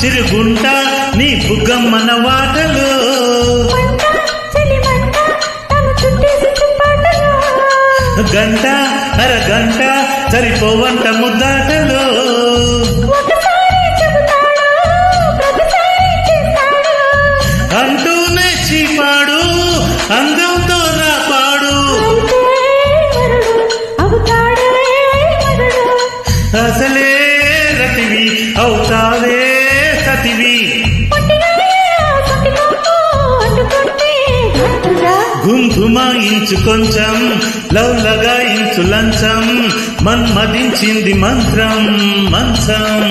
చిరుగుంట నీ బుగ్గమ్మన వాటలు గంట అరగంట సరిపోవంట ముద్దాటలు అంటూనే చీపాడు అందంతో రాపాడు అసలే రతివి అవుతావే సతివి గుంగుమాయించు కొంచెం లవ్ లగాయించు లంచం మన్మదించింది మంత్రం మంచం